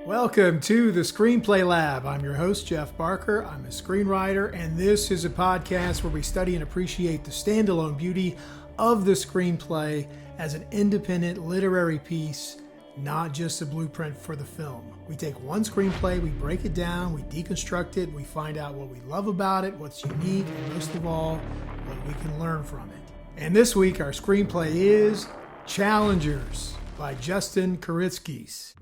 Welcome to the Screenplay Lab. I'm your host, Jeff Barker. I'm a screenwriter, and this is a podcast where we study and appreciate the standalone beauty of the screenplay as an independent literary piece, not just a blueprint for the film. We take one screenplay, we break it down, we deconstruct it, we find out what we love about it, what's unique, and most of all, what we can learn from it. And this week, our screenplay is Challengers by Justin Kuritzkis.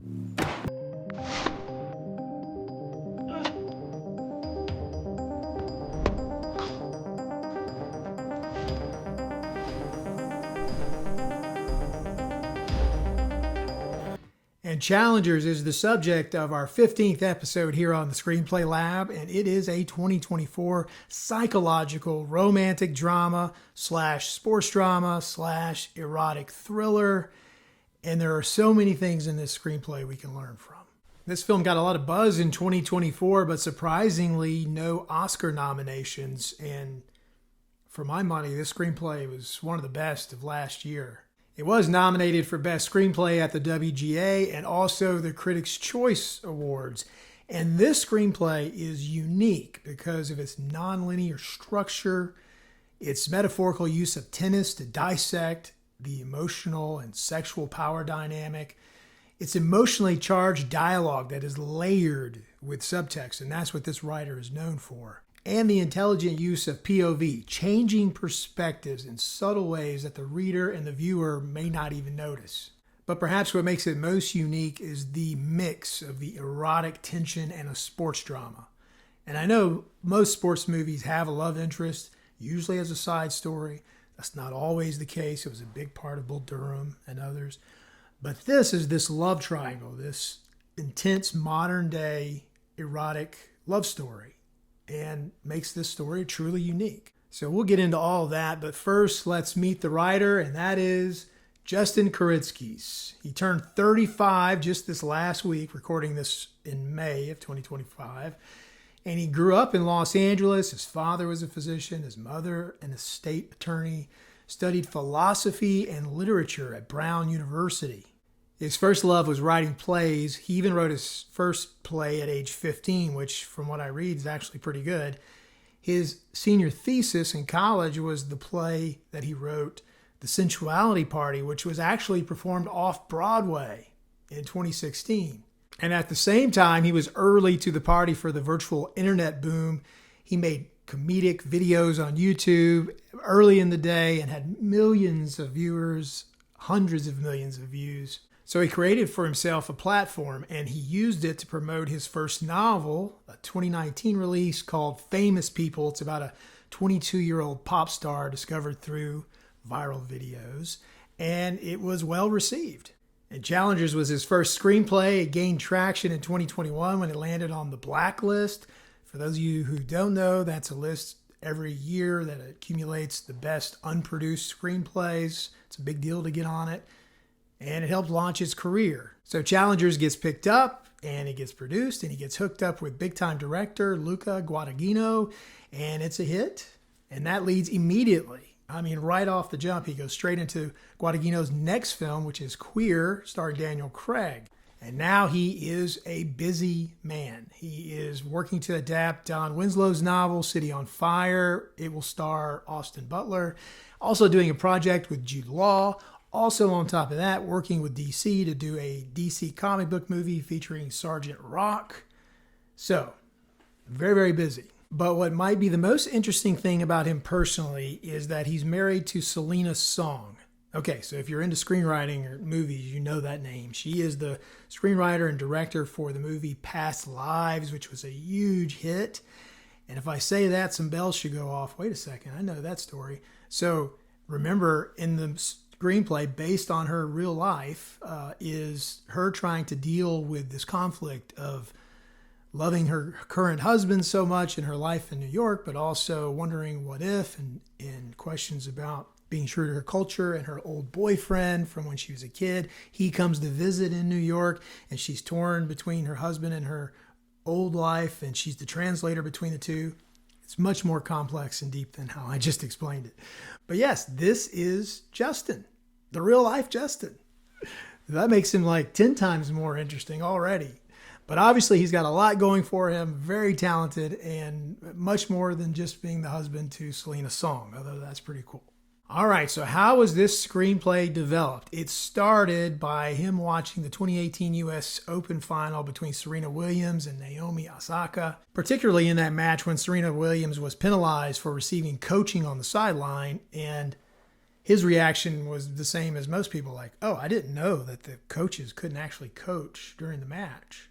And Challengers is the subject of our 15th episode here on the Screenplay Lab, and it is a 2024 psychological romantic drama / sports drama / erotic thriller, and there are so many things in this screenplay we can learn from. This film got a lot of buzz in 2024, but surprisingly no Oscar nominations, and for my money, this screenplay was one of the best of last year. It was nominated for Best Screenplay at the WGA and also the Critics' Choice Awards. And this screenplay is unique because of its nonlinear structure, its metaphorical use of tennis to dissect the emotional and sexual power dynamic, its emotionally charged dialogue that is layered with subtext, and that's what this writer is known for, and the intelligent use of POV, changing perspectives in subtle ways that the reader and the viewer may not even notice. But perhaps what makes it most unique is the mix of the erotic tension and a sports drama. And I know most sports movies have a love interest, usually as a side story. That's not always the case. It was a big part of Bull Durham and others. But this is this love triangle, this intense modern day erotic love story, and makes this story truly unique. So we'll get into all of that, but first let's meet the writer, and that is Justin Kuritzkis. He turned 35 just this last week, recording this in May of 2025, and he grew up in Los Angeles. His father was a physician, his mother an estate attorney, studied philosophy and literature at Brown University. His first love was writing plays. He even wrote his first play at age 15, which from what I read is actually pretty good. His senior thesis in college was the play that he wrote, The Sensuality Party, which was actually performed off-Broadway in 2016. And at the same time, he was early to the party for the virtual internet boom. He made comedic videos on YouTube early in the day and had millions of viewers, hundreds of millions of views. So he created for himself a platform, and he used it to promote his first novel, a 2019 release called Famous People. It's about a 22-year-old pop star discovered through viral videos, and it was well received. And Challengers was his first screenplay. It gained traction in 2021 when it landed on the Blacklist. For those of you who don't know, that's a list every year that accumulates the best unproduced screenplays. It's a big deal to get on it. And it helped launch his career. So Challengers gets picked up, and it gets produced, and he gets hooked up with big-time director Luca Guadagnino, and it's a hit. And that leads immediately. I mean, right off the jump, he goes straight into Guadagnino's next film, which is Queer, starring Daniel Craig. And now he is a busy man. He is working to adapt Don Winslow's novel, City on Fire. It will star Austin Butler. Also doing a project with Jude Law. Also, on top of that, working with DC to do a DC comic book movie featuring Sergeant Rock. So, very, very busy. But what might be the most interesting thing about him personally is that he's married to Selena Song. Okay, so if you're into screenwriting or movies, you know that name. She is the screenwriter and director for the movie Past Lives, which was a huge hit. And if I say that, some bells should go off. Wait a second, I know that story. So, remember, in the screenplay based on her real life is her trying to deal with this conflict of loving her current husband so much in her life in New York, but also wondering what if and questions about being true to her culture and her old boyfriend from when she was a kid. He comes to visit in New York, and she's torn between her husband and her old life, and she's the translator between the two. It's much more complex and deep than how I just explained it. But yes, this is Justin, the real life Justin. That makes him like 10 times more interesting already. But obviously, he's got a lot going for him, very talented, and much more than just being the husband to Selena Song, although that's pretty cool. All right, so how was this screenplay developed? It started by him watching the 2018 U.S. Open final between Serena Williams and Naomi Osaka, particularly in that match when Serena Williams was penalized for receiving coaching on the sideline, and his reaction was the same as most people, like, oh, I didn't know that the coaches couldn't actually coach during the match.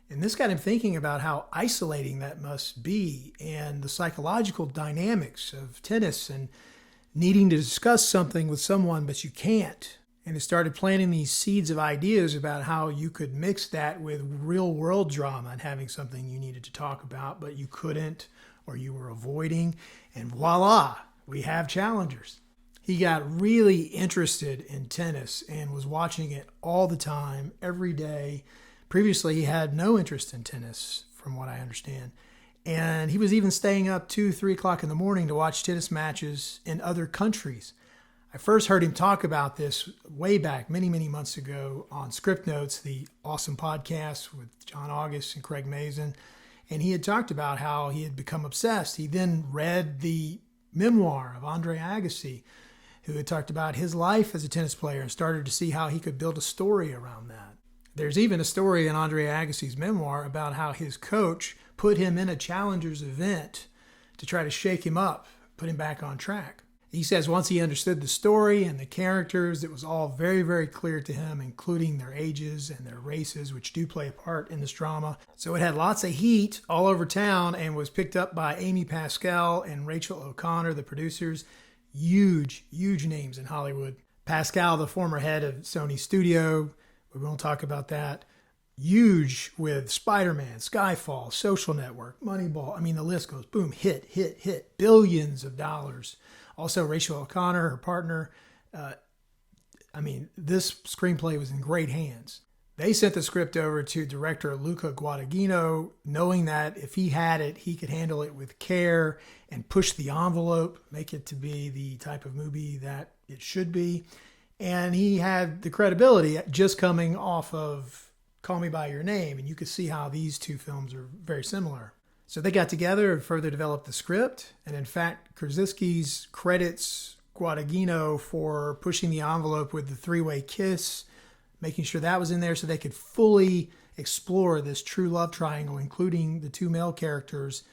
And this got him thinking about how isolating that must be and the psychological dynamics of tennis and needing to discuss something with someone, but you can't. And it started planting these seeds of ideas about how you could mix that with real world drama and having something you needed to talk about, but you couldn't, or you were avoiding. And voila, we have challengers. He got really interested in tennis and was watching it all the time, every day. Previously, he had no interest in tennis, from what I understand. And he was even staying up 2, 3 o'clock in the morning to watch tennis matches in other countries. I first heard him talk about this way back, many, many months ago on Script Notes, the awesome podcast with John August and Craig Mazin. And he had talked about how he had become obsessed. He then read the memoir of Andre Agassi, who had talked about his life as a tennis player and started to see how he could build a story around that. There's even a story in Andre Agassi's memoir about how his coach put him in a challengers event to try to shake him up, put him back on track. He says once he understood the story and the characters, it was all very, very clear to him, including their ages and their races, which do play a part in this drama. So it had lots of heat all over town and was picked up by Amy Pascal and Rachel O'Connor, the producers. Huge, huge names in Hollywood. Pascal, the former head of Sony Studio, we won't talk about that. Huge with Spider-Man, Skyfall, Social Network, Moneyball. I mean, the list goes boom, hit, hit, hit. Billions of dollars. Also, Rachel O'Connor, her partner. This screenplay was in great hands. They sent the script over to director Luca Guadagnino, knowing that if he had it, he could handle it with care and push the envelope, make it to be the type of movie that it should be. And he had the credibility just coming off of Call Me By Your Name, and you could see how these two films are very similar. So they got together and further developed the script, and in fact, Krasinski's credits Guadagnino for pushing the envelope with the three-way kiss, making sure that was in there so they could fully explore this true love triangle, including the two male characters,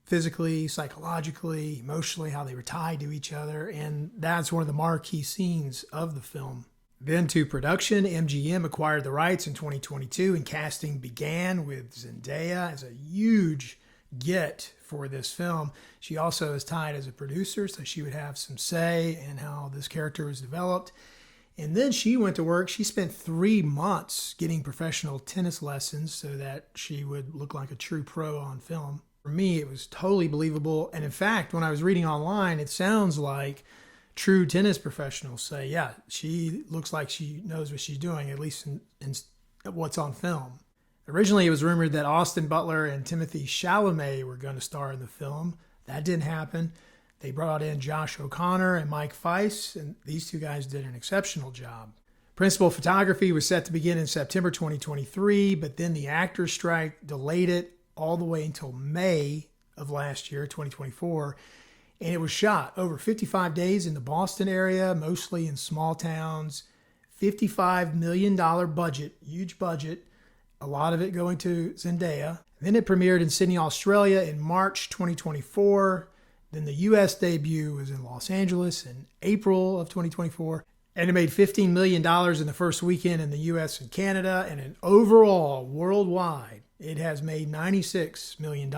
physically, psychologically, emotionally, how they were tied to each other, and that's one of the marquee scenes of the film. Then to production, MGM acquired the rights in 2022, and casting began with Zendaya as a huge get for this film. She also is tied as a producer, so she would have some say in how this character was developed. And then she went to work. She spent 3 months getting professional tennis lessons so that she would look like a true pro on film. For me, it was totally believable. And in fact, when I was reading online, it sounds like true tennis professionals say, yeah, she looks like she knows what she's doing, at least in what's on film. Originally, it was rumored that Austin Butler and Timothée Chalamet were going to star in the film. That didn't happen. They brought in Josh O'Connor and Mike Feiss, and these two guys did an exceptional job. Principal photography was set to begin in September 2023, but then the actors' strike delayed it all the way until May of last year, 2024. And it was shot over 55 days in the Boston area, mostly in small towns. $55 million budget, huge budget, a lot of it going to Zendaya. Then it premiered in Sydney, Australia in March 2024. Then the U.S. debut was in Los Angeles in April of 2024. And it made $15 million in the first weekend in the U.S. and Canada. And in overall, worldwide, it has made $96 million.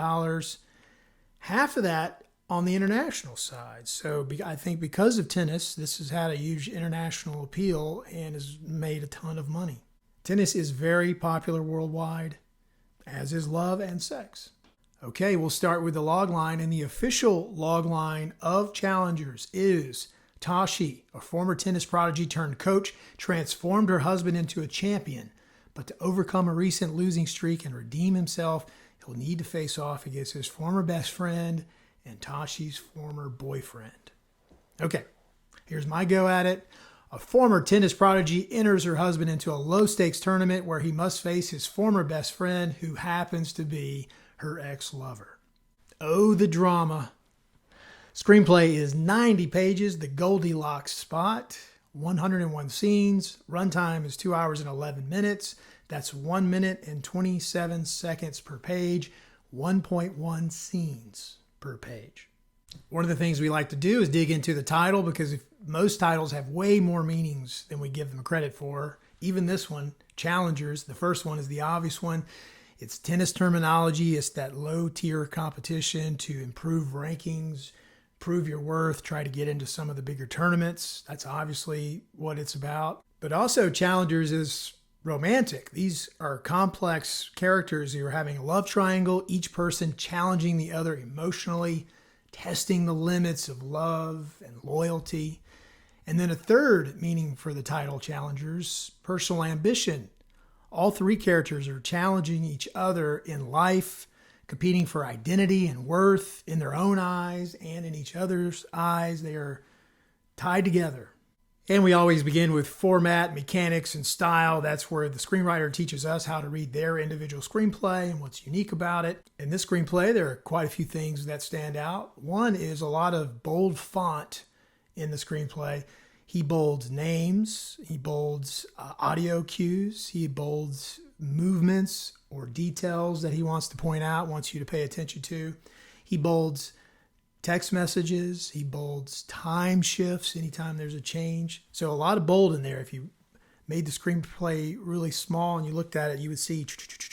Half of that on the international side. So I think because of tennis, this has had a huge international appeal and has made a ton of money. Tennis is very popular worldwide, as is love and sex. Okay, we'll start with the log line, and the official log line of challengers is Tashi, a former tennis prodigy turned coach, transformed her husband into a champion. But to overcome a recent losing streak and redeem himself, he'll need to face off against his former best friend and Tashi's former boyfriend. Okay, here's my go at it. A former tennis prodigy enters her husband into a low-stakes tournament where he must face his former best friend, who happens to be her ex-lover. Oh, the drama. Screenplay is 90 pages, the Goldilocks spot, 101 scenes. Runtime is 2 hours and 11 minutes. That's 1 minute and 27 seconds per page, 1.1 scenes per page. One of the things we like to do is dig into the title, because most titles have way more meanings than we give them credit for. Even this one, Challengers, the first one is the obvious one. It's tennis terminology. It's that low-tier competition to improve rankings, prove your worth, try to get into some of the bigger tournaments. That's obviously what it's about. But also Challengers is romantic. These are complex characters who are having a love triangle, each person challenging the other emotionally, testing the limits of love and loyalty. And then a third meaning for the title Challengers, personal ambition. All three characters are challenging each other in life, competing for identity and worth in their own eyes and in each other's eyes. They are tied together. And we always begin with format, mechanics, and style. That's where the screenwriter teaches us how to read their individual screenplay and what's unique about it. In this screenplay, there are quite a few things that stand out. One is a lot of bold font in the screenplay. He bolds names, he bolds audio cues, he bolds movements or details that he wants to point out, wants you to pay attention to. He bolds text messages, he bolds time shifts anytime there's a change. So a lot of bold in there. If you made the screenplay really small and you looked at it, you would see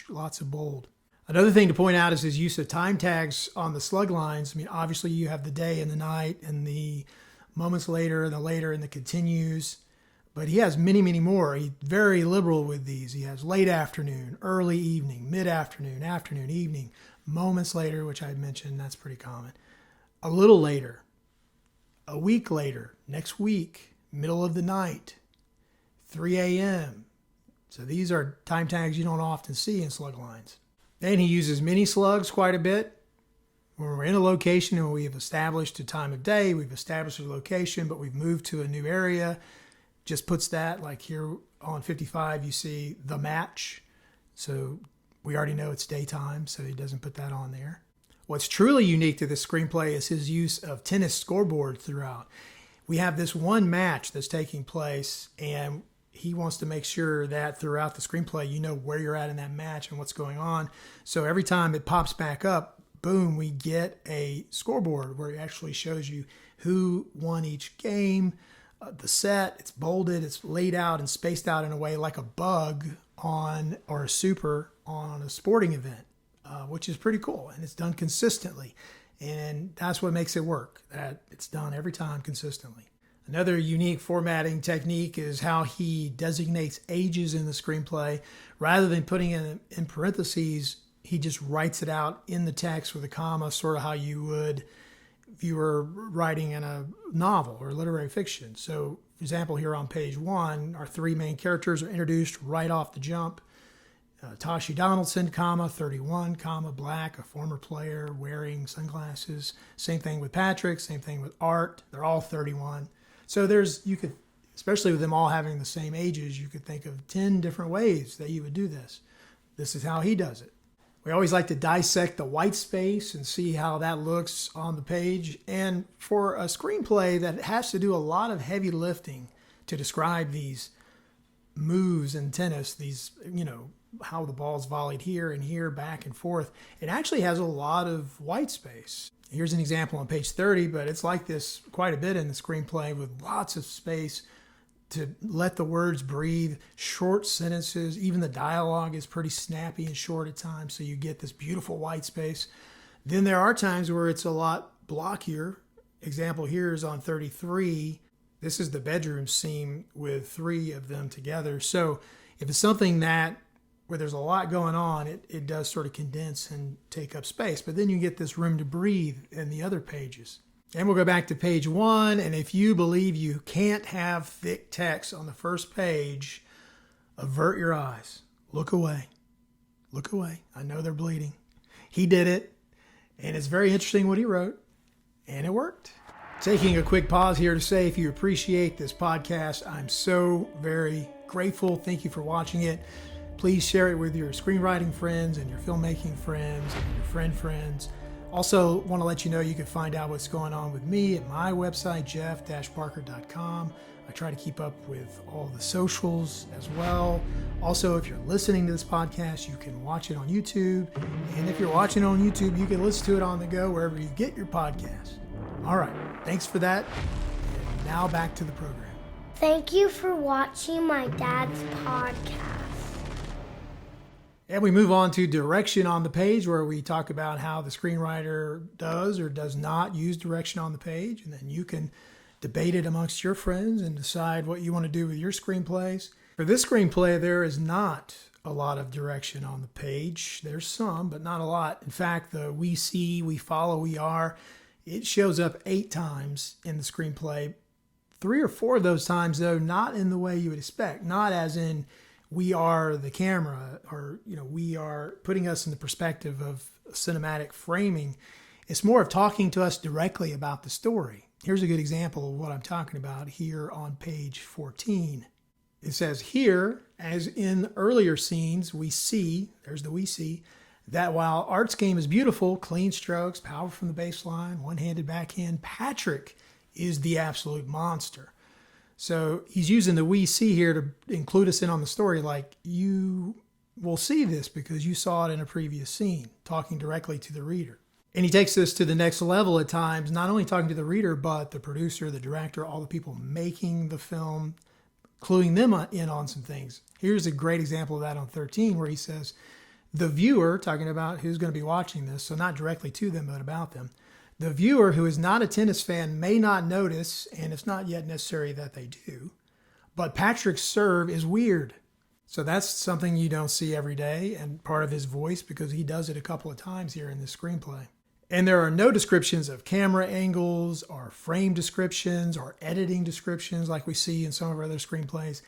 lots of bold. Another thing to point out is his use of time tags on the slug lines. I mean, obviously you have the day and the night and the moments later and the later and the continues, but he has many, many more. He's very liberal with these. He has late afternoon, early evening, mid-afternoon, afternoon, evening, moments later, which I mentioned, that's pretty common. A little later, a week later, next week, middle of the night, 3 a.m. So these are time tags you don't often see in slug lines. Then he uses mini slugs quite a bit. When we're in a location and we have established a time of day, we've established a location, but we've moved to a new area, just puts that, like here on 55, you see the match. So we already know it's daytime, so he doesn't put that on there. What's truly unique to this screenplay is his use of tennis scoreboards throughout. We have this one match that's taking place, and he wants to make sure that throughout the screenplay, you know where you're at in that match and what's going on. So every time it pops back up, boom, we get a scoreboard where it actually shows you who won each game, the set. It's bolded, it's laid out and spaced out in a way like a bug on, or a super on a sporting event. Which is pretty cool, and it's done consistently, and that's what makes it work, that it's done every time consistently. Another unique formatting technique is how he designates ages in the screenplay. Rather than putting it in parentheses, he just writes it out in the text with a comma, sort of how you would if you were writing in a novel or literary fiction. So, for example, here on page 1, our three main characters are introduced right off the jump. Tashi Donaldson, 31, black, a former player wearing sunglasses. Same thing with Patrick, same thing with Art. They're all 31. So you could, especially with them all having the same ages, you could think of 10 different ways that you would do this. This is how he does it. We always like to dissect the white space and see how that looks on the page. And for a screenplay that has to do a lot of heavy lifting to describe these moves in tennis, these, how the ball's volleyed here and here, back and forth, it actually has a lot of white space. Here's an example on page 30, but it's like this quite a bit in the screenplay with lots of space to let the words breathe, short sentences. Even the dialogue is pretty snappy and short at times, so you get this beautiful white space. Then there are times where it's a lot blockier. Example here is on 33. This is the bedroom scene with three of them together. So if it's something where there's a lot going on, it does sort of condense and take up space. But then you get this room to breathe in the other pages. And we'll go back to page 1. And if you believe you can't have thick text on the first page, avert your eyes. Look away. Look away. I know they're bleeding. He did it. And it's very interesting what he wrote. And it worked. Taking a quick pause here to say if you appreciate this podcast, I'm so very grateful. Thank you for watching it. Please share it with your screenwriting friends and your filmmaking friends and your friends. Also, want to let you know you can find out what's going on with me at my website, jeff-parker.com. I try to keep up with all the socials as well. Also, if you're listening to this podcast, you can watch it on YouTube. And if you're watching it on YouTube, you can listen to it on the go wherever you get your podcast. All right, thanks for that. And now back to the program. Thank you for watching my dad's podcast. And we move on to direction on the page, where we talk about how the screenwriter does or does not use direction on the page. And then you can debate it amongst your friends and decide what you want to do with your screenplays. For this screenplay, there is not a lot of direction on the page. There's some, but not a lot. In fact, the we see, we follow, we are, it shows up 8 times in the screenplay. 3 or 4 of those times, though, not in the way you would expect. Not as in we are the camera, or we are putting us in the perspective of cinematic framing. It's more of talking to us directly about the story. Here's a good example of what I'm talking about here on page 14. It says here, as in earlier scenes, we see, there's the we see, that while Art's game is beautiful, clean strokes, power from the baseline, one-handed backhand, Patrick is the absolute monster. So he's using the we see here to include us in on the story, like you will see this because you saw it in a previous scene, talking directly to the reader. And he takes this to the next level at times, not only talking to the reader, but the producer, the director, all the people making the film, cluing them in on some things. Here's a great example of that on 13, where he says, the viewer, talking about who's going to be watching this, so not directly to them, but about them, the viewer who is not a tennis fan may not notice, and it's not yet necessary that they do, but Patrick's serve is weird. So that's something you don't see every day, and part of his voice, because he does it a couple of times here in this screenplay. And there are no descriptions of camera angles or frame descriptions or editing descriptions like we see in some of our other screenplays.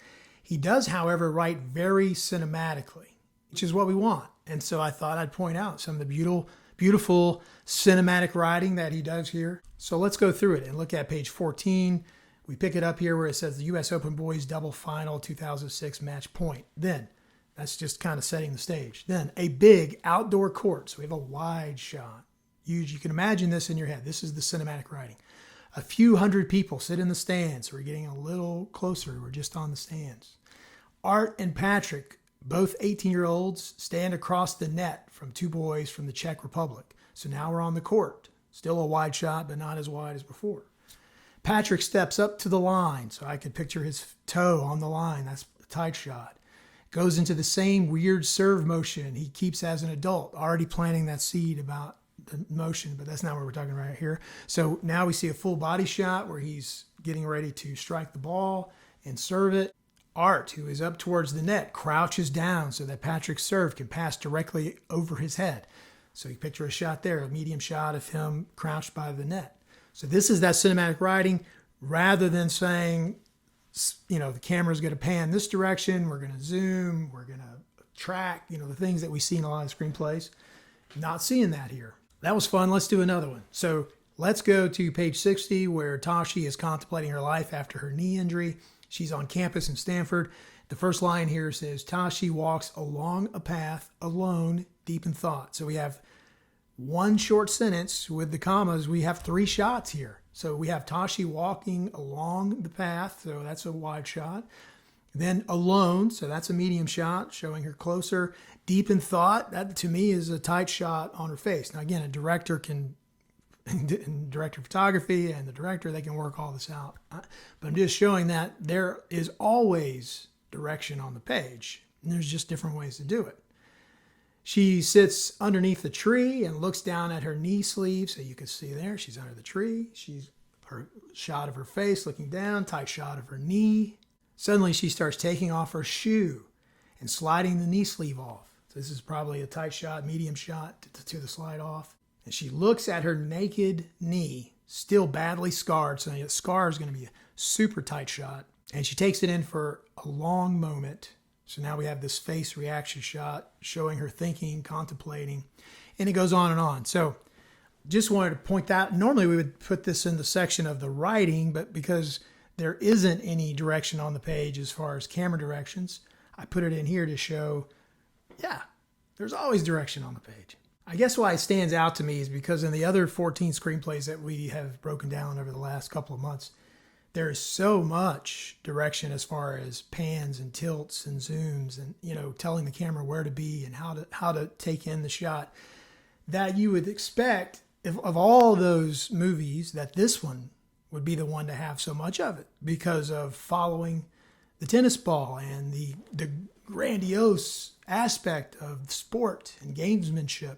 He does, however, write very cinematically, which is what we want. And so I thought I'd point out some of the beautiful cinematic writing that he does here. So let's go through it and look at page 14. We pick it up here where it says the U.S. Open Boys Double Final 2006 match point. Then, that's just kind of setting the stage. Then, a big outdoor court. So we have a wide shot. You can imagine this in your head. This is the cinematic writing. A few hundred people sit in the stands. So we're getting a little closer. We're just on the stands. Art and Patrick, both 18-year-olds, stand across the net from 2 boys from the Czech Republic. So now we're on the court. Still a wide shot, but not as wide as before. Patrick steps up to the line. So I could picture his toe on the line. That's a tight shot. Goes into the same weird serve motion he keeps as an adult, already planting that seed about the motion, but that's not what we're talking about here. So now we see a full body shot where he's getting ready to strike the ball and serve it. Art, who is up towards the net, crouches down so that Patrick's serve can pass directly over his head. So you picture a shot there, a medium shot of him crouched by the net. So this is that cinematic writing, rather than saying, the camera's going to pan this direction, we're going to zoom, we're going to track, the things that we see in a lot of screenplays. Not seeing that here. That was fun. Let's do another one. So let's go to page 60, where Tashi is contemplating her life after her knee injury. She's on campus in Stanford. The first line here says, Tashi walks along a path alone, deep in thought. So we have one short sentence with the commas. We have 3 shots here. So we have Tashi walking along the path. So that's a wide shot. Then alone. So that's a medium shot, showing her closer. Deep in thought, that to me is a tight shot on her face. Now again, a director can, director of photography and the director, they can work all this out. But I'm just showing that there is always direction on the page. And there's just different ways to do it. She sits underneath the tree and looks down at her knee sleeve. So you can see there, she's under the tree. She's her shot of her face looking down, tight shot of her knee. Suddenly she starts taking off her shoe and sliding the knee sleeve off. So this is probably a tight shot, medium shot to the slide off. And she looks at her naked knee, still badly scarred. So the scar is going to be a super tight shot. And she takes it in for a long moment. So now we have this face reaction shot showing her thinking, contemplating, and it goes on and on. So just wanted to point that. Normally we would put this in the section of the writing, but because there isn't any direction on the page as far as camera directions, I put it in here to show, yeah, there's always direction on the page. I guess why it stands out to me is because in the other 14 screenplays that we have broken down over the last couple of months, there is so much direction as far as pans and tilts and zooms and, telling the camera where to be and how to take in the shot, that you would expect of all those movies that this one would be the one to have so much of it because of following the tennis ball and the grandiose aspect of sport and gamesmanship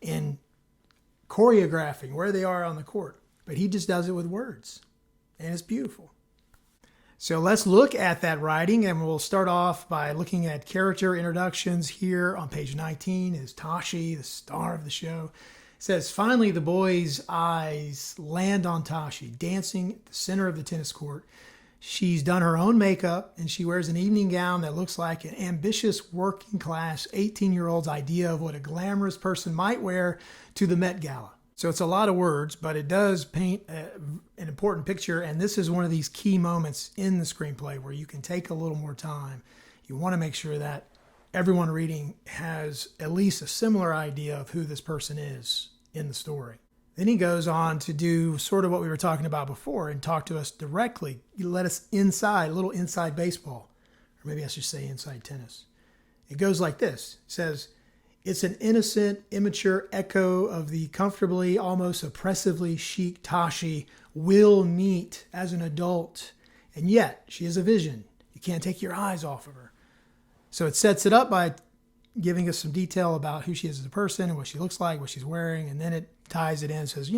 and choreographing where they are on the court. But he just does it with words, and it's beautiful. So let's look at that writing, and we'll start off by looking at character introductions. Here on page 19 is Tashi, the star of the show. It says, finally the boys' eyes land on Tashi, dancing at the center of the tennis court. She's done her own makeup, and she wears an evening gown that looks like an ambitious working class 18-year-old's idea of what a glamorous person might wear to the Met Gala. So it's a lot of words, but it does paint an important picture, and this is one of these key moments in the screenplay where you can take a little more time. You want to make sure that everyone reading has at least a similar idea of who this person is in the story. Then he goes on to do sort of what we were talking about before and talk to us directly. You let us inside, a little inside baseball, or maybe I should say inside tennis. It goes like this. It says, it's an innocent, immature echo of the comfortably, almost oppressively chic Tashi will meet as an adult. And yet, she has a vision. You can't take your eyes off of her. So it sets it up by giving us some detail about who she is as a person and what she looks like, what she's wearing, and then it ties it in and says,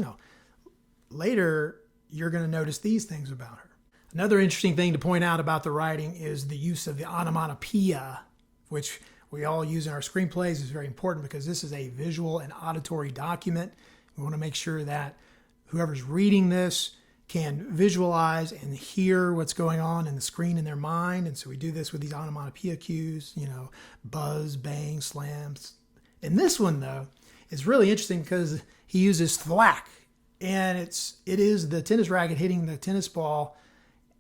later you're going to notice these things about her. Another interesting thing to point out about the writing is the use of the onomatopoeia, which we all use in our screenplays. Is very important because this is a visual and auditory document. We want to make sure that whoever's reading this can visualize and hear what's going on in the screen in their mind. And so we do this with these onomatopoeia cues, buzz, bang, slams. And this one, though, is really interesting because he uses thwack. And it is the tennis racket hitting the tennis ball.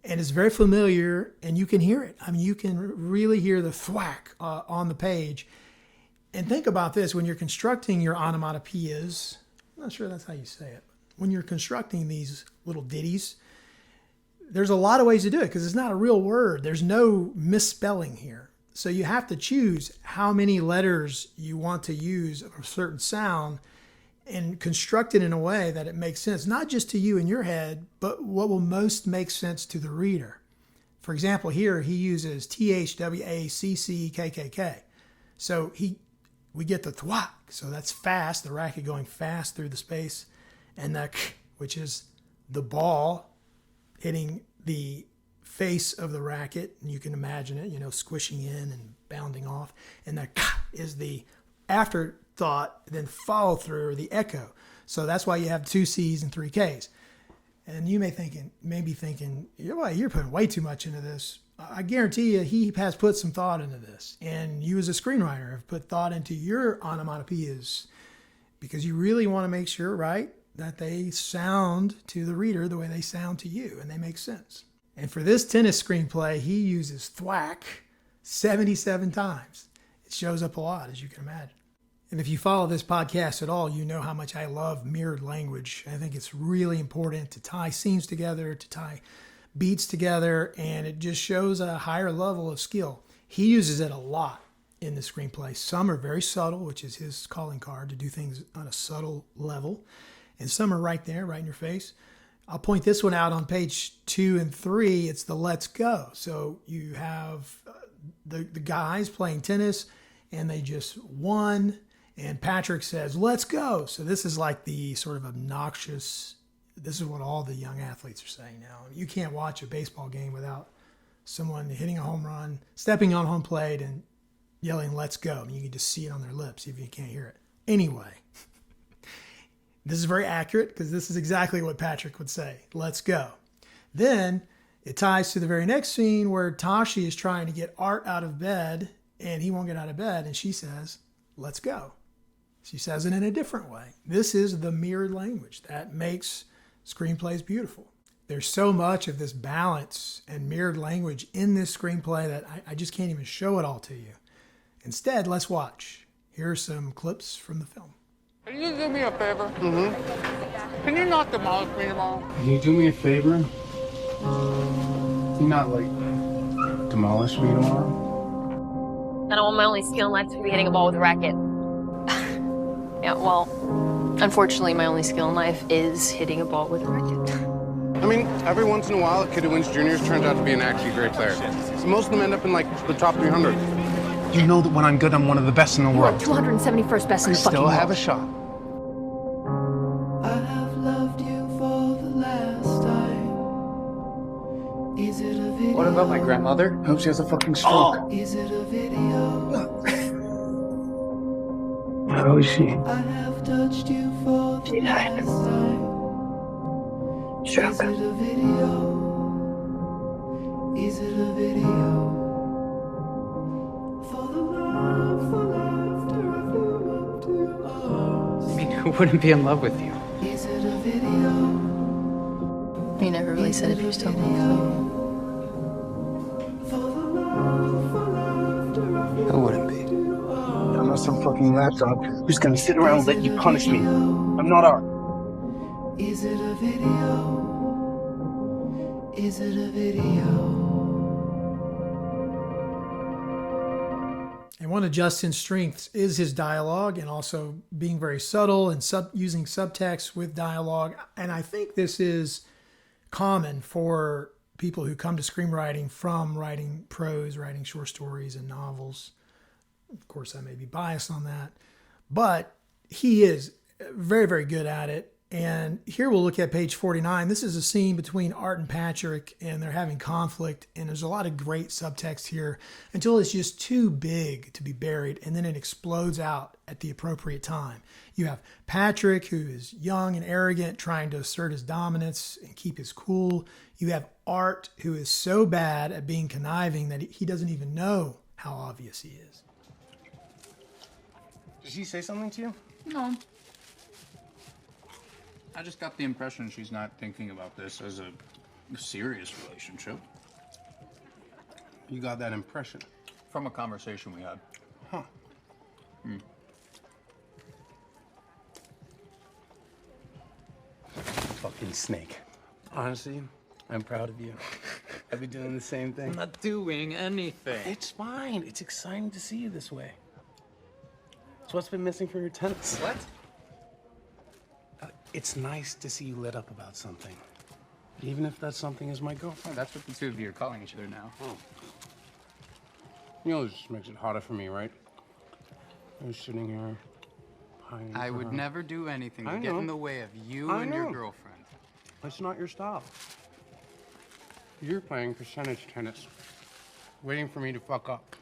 And it's very familiar, and you can hear it. I mean, you can really hear the thwack on the page. And think about this. When you're constructing your onomatopoeias, I'm not sure that's how you say it. When you're constructing these little ditties, there's a lot of ways to do it because it's not a real word. There's no misspelling here. So you have to choose how many letters you want to use of a certain sound and construct it in a way that it makes sense, not just to you in your head, but what will most make sense to the reader. For example, here he uses THWACCKKK. So we get the thwack. So that's fast, the racket going fast through the space. And the k, which is the ball hitting the face of the racket. And you can imagine it, squishing in and bounding off. And the k is the afterthought, then follow through, the echo. So that's why you have 2 C's and 3 K's. And you may be thinking, you're putting way too much into this. I guarantee you he has put some thought into this. And you as a screenwriter have put thought into your onomatopoeias because you really want to make sure, right, that they sound to the reader the way they sound to you and they make sense. And for this tennis screenplay, he uses thwack 77 times. It shows up a lot, as you can imagine. And if you follow this podcast at all, you know how much I love mirrored language. I think it's really important to tie scenes together, to tie beats together, and it just shows a higher level of skill. He uses it a lot in the screenplay. Some are very subtle, which is his calling card, to do things on a subtle level. And some are right there, right in your face. I'll point this one out on page 2 and 3. It's the let's go. So you have the guys playing tennis, and they just won. And Patrick says, let's go. So this is like the sort of obnoxious, this is what all the young athletes are saying now. You can't watch a baseball game without someone hitting a home run, stepping on home plate, and yelling, let's go. I mean, you can just see it on their lips, even if you can't hear it. Anyway. This is very accurate because this is exactly what Patrick would say. Let's go. Then it ties to the very next scene where Tashi is trying to get Art out of bed and he won't get out of bed. And she says, let's go. She says it in a different way. This is the mirrored language that makes screenplays beautiful. There's so much of this balance and mirrored language in this screenplay that I just can't even show it all to you. Instead, let's watch. Here are some clips from the film. Can you do me a favor? Mm-hmm. Can you not demolish me tomorrow? Can you do me a favor? Can you not, like, demolish me tomorrow? I don't want my only skill in life to be hitting a ball with a racket. Yeah, well, unfortunately, my only skill in life is hitting a ball with a racket. I mean, every once in a while, a kid who wins juniors turns out to be an actually great player. So most of them end up in, like, the top 300. You know that when I'm good, I'm one of the best in the world. 271st best in the fucking Still world. have a shot. I have loved you for the last time. Is it a video? What about my grandmother? I hope she has a fucking stroke. Is it a video? How is she? I have touched you for the last time. Is it a video? Is it a video? For the love, for laughter, I flew up to your arms. I mean, who wouldn't be in love with you? Is it a video? You never really said if you still love For the love, for laughter, I flew Who wouldn't be? up to your arms. I'm not some fucking lapdog who's gonna sit around and let you punish me. I'm not art. Is it a video? Is it a video? And one of Justin's strengths is his dialogue and also being very subtle and using subtext with dialogue. And I think this is common for people who come to screenwriting from writing prose, writing short stories and novels. Of course, I may be biased on that, but he is very, very good at it. And here we'll look at page 49. This is a scene between Art and Patrick, and they're having conflict. And there's a lot of great subtext here until it's just too big to be buried. And then it explodes out at the appropriate time. You have Patrick, who is young and arrogant, trying to assert his dominance and keep his cool. You have Art, who is so bad at being conniving that he doesn't even know how obvious he is. Did she say something to you? No. I just got the impression she's not thinking about this as a serious relationship. You got that impression. From a conversation we had. Huh. Fucking snake. Honestly, I'm proud of you. I've been doing the same thing. I'm not doing anything. It's fine. It's exciting to see you this way. It's what's been missing from your tennis. What? It's nice to see you lit up about something. Even if that something is my girlfriend. Oh, that's what the two of you are calling each other now. Oh. You know, this just makes it harder for me, right? I'm sitting here pining I for would her. never do anything to I get know. in the way of you I and your know. girlfriend. It's not your style. You're playing percentage tennis, waiting for me to fuck up.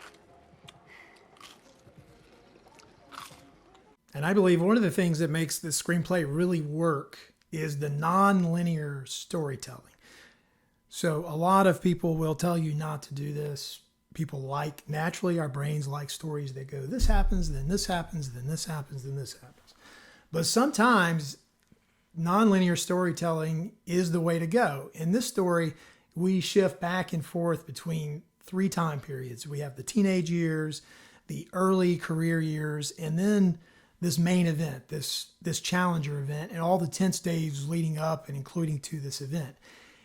And I believe one of the things that makes this screenplay really work is the non-linear storytelling. So a lot of people will tell you not to do this. People naturally our brains like stories that go, this happens, then this happens, then this happens, then this happens. But sometimes non-linear storytelling is the way to go. In this story, we shift back and forth between three time periods. We have the teenage years, the early career years, and then this main event, this challenger event, and all the tense days leading up and including to this event.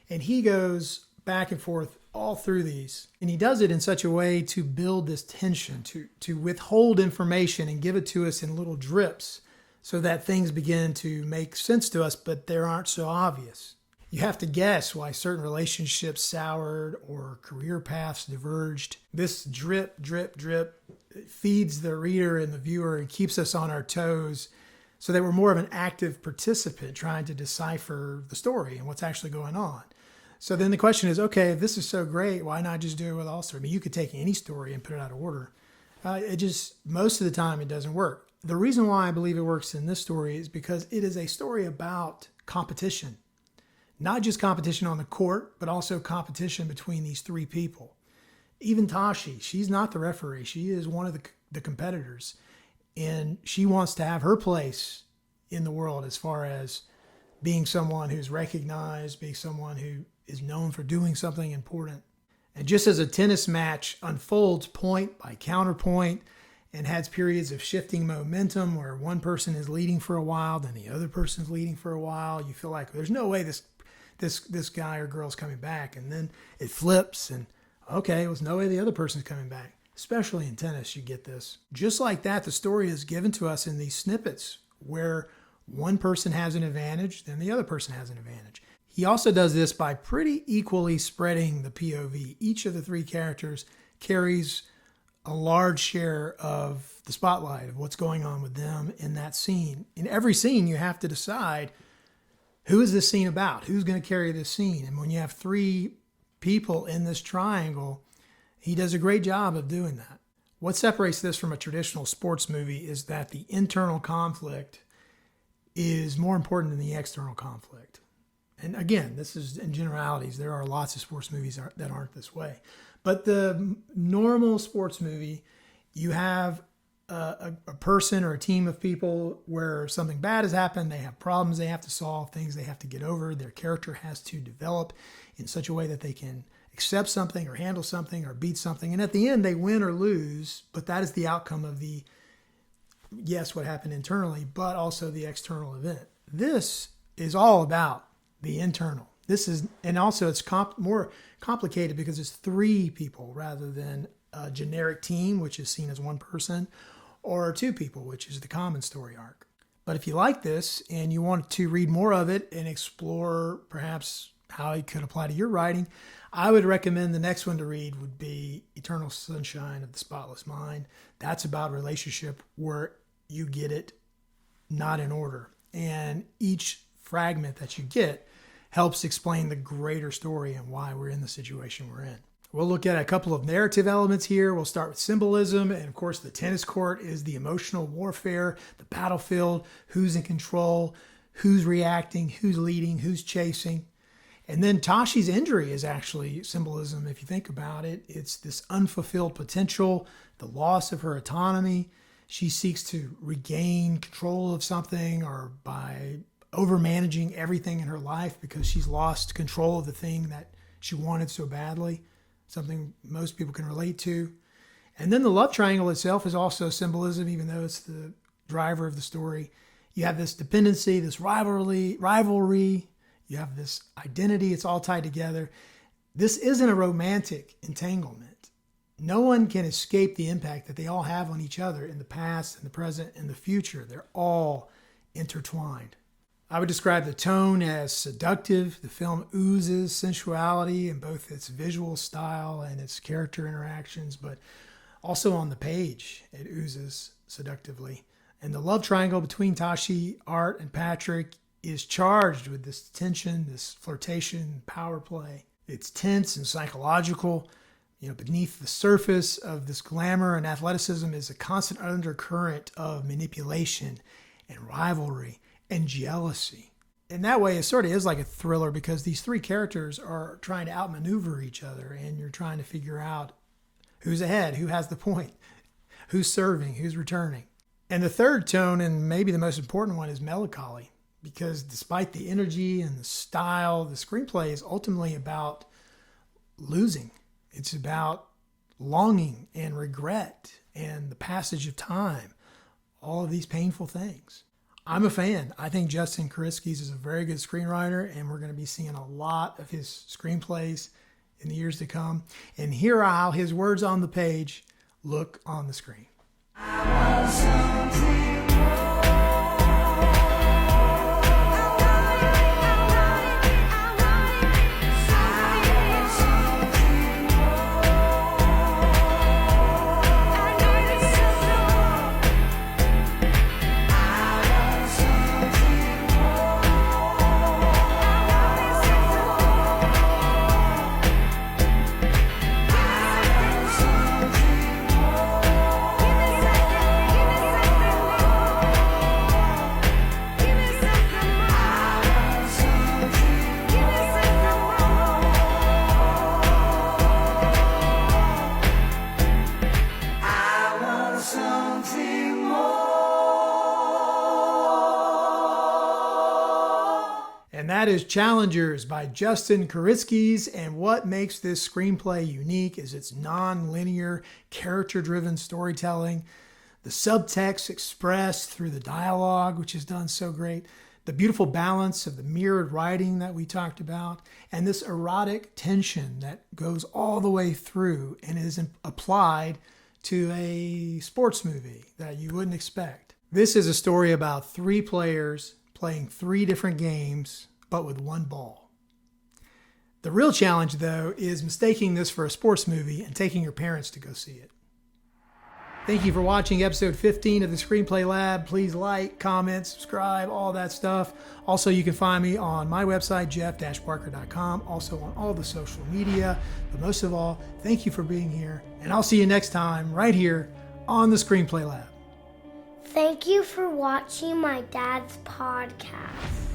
And he goes back and forth all through these. And he does it in such a way to build this tension, to withhold information and give it to us in little drips so that things begin to make sense to us, but they aren't so obvious. You have to guess why certain relationships soured or career paths diverged. This drip, drip, drip feeds the reader and the viewer and keeps us on our toes so that we're more of an active participant trying to decipher the story and what's actually going on. So then the question is, okay, if this is so great, why not just do it with all stories? I mean, you could take any story and put it out of order. Most of the time, it doesn't work. The reason why I believe it works in this story is because it is a story about competition. Not just competition on the court, but also competition between these three people. Even Tashi, she's not the referee. She is one of the competitors. And she wants to have her place in the world as far as being someone who's recognized, being someone who is known for doing something important. And just as a tennis match unfolds point by counterpoint and has periods of shifting momentum where one person is leading for a while, then the other person's leading for a while, you feel like there's no way this guy or girl's coming back. And then it flips and okay, there's no way the other person's coming back. Especially in tennis, you get this. Just like that, the story is given to us in these snippets where one person has an advantage, then the other person has an advantage. He also does this by pretty equally spreading the POV. Each of the three characters carries a large share of the spotlight of what's going on with them in that scene. In every scene, you have to decide, who is this scene about? Who's going to carry this scene? And when you have three people in this triangle, he does a great job of doing that. What separates this from a traditional sports movie is that the internal conflict is more important than the external conflict. And again, this is in generalities. There are lots of sports movies that aren't this way. But the normal sports movie, you have a person or a team of people where something bad has happened. They have problems they have to solve, things they have to get over. Their character has to develop in such a way that they can accept something or handle something or beat something. And at the end, they win or lose. But that is the outcome of the, yes, what happened internally, but also the external event. This is all about the internal. This is, and also it's more complicated because it's three people rather than a generic team, which is seen as one person, or two people, which is the common story arc. But if you like this and you want to read more of it and explore perhaps how it could apply to your writing, I would recommend the next one to read would be Eternal Sunshine of the Spotless Mind. That's about relationship where you get it not in order. And each fragment that you get helps explain the greater story and why we're in the situation we're in. We'll look at a couple of narrative elements here. We'll start with symbolism. And of course, the tennis court is the emotional warfare, the battlefield, who's in control, who's reacting, who's leading, who's chasing. And then Tashi's injury is actually symbolism. If you think about it, it's this unfulfilled potential, the loss of her autonomy. She seeks to regain control of something or by overmanaging everything in her life because she's lost control of the thing that she wanted so badly, something most people can relate to. And then the love triangle itself is also symbolism, even though it's the driver of the story. You have this dependency, this rivalry. You have this identity. It's all tied together. This isn't a romantic entanglement. No one can escape the impact that they all have on each other in the past, in the present, and the future. They're all intertwined. I would describe the tone as seductive. The film oozes sensuality in both its visual style and its character interactions, but also on the page, it oozes seductively. And the love triangle between Tashi, Art, and Patrick is charged with this tension, this flirtation, power play. It's tense and psychological. Beneath the surface of this glamour and athleticism is a constant undercurrent of manipulation and rivalry and jealousy. In that way, it sort of is like a thriller because these three characters are trying to outmaneuver each other and you're trying to figure out who's ahead, who has the point, who's serving, who's returning. And the third tone, and maybe the most important one, is melancholy because despite the energy and the style, the screenplay is ultimately about losing. It's about longing and regret and the passage of time, all of these painful things. I'm a fan. I think Justin Kariskis is a very good screenwriter, and we're going to be seeing a lot of his screenplays in the years to come. And here are how his words on the page look on the screen. and that is Challengers by Justin Kuritzkis. And what makes this screenplay unique is its non-linear, character-driven storytelling, the subtext expressed through the dialogue, which is done so great, the beautiful balance of the mirrored writing that we talked about, and this erotic tension that goes all the way through and is applied to a sports movie that you wouldn't expect. This is a story about 3 players playing 3 different games, but with 1 ball. The real challenge, though, is mistaking this for a sports movie and taking your parents to go see it. Thank you for watching episode 15 of the Screenplay Lab. Please like, comment, subscribe, all that stuff. Also, you can find me on my website, jeff-parker.com, also on all the social media. But most of all, thank you for being here, and I'll see you next time right here on the Screenplay Lab. Thank you for watching my dad's podcast.